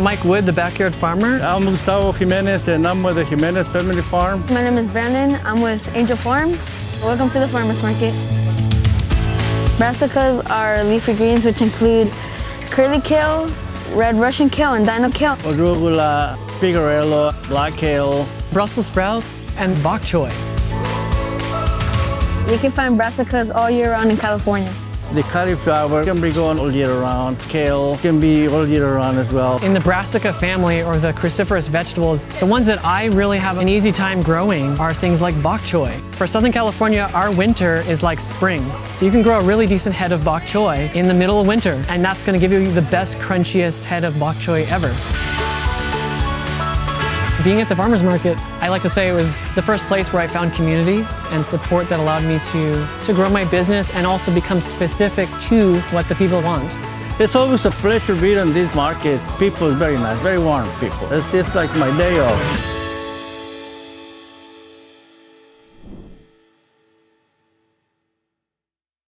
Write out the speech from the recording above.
I'm Mike Wood, the backyard farmer. I'm Gustavo Jimenez and I'm with the Jimenez Family Farms. My name is Brandon. I'm with Angel Farms. Welcome to the farmers market. Brassicas are leafy greens which include curly kale, red Russian kale, and dino kale. Arugula, pigarello, black kale, Brussels sprouts, and bok choy. You can find brassicas all year round in California. the cauliflower can be grown all year round. Kale can be all year round as well. In the brassica family, or the cruciferous vegetables, the ones that I really have an easy time growing are things like bok choy. For Southern California, our winter is like spring. So you can grow a really decent head of bok choy in the middle of winter, and that's gonna give you the best, crunchiest head of bok choy ever. Being at the farmer's market, I like to say it was the first place where I found community and support that allowed me to grow my business and also become specific to what the people want. It's always a pleasure being on this market. People are very nice, very warm people. It's just like my day off.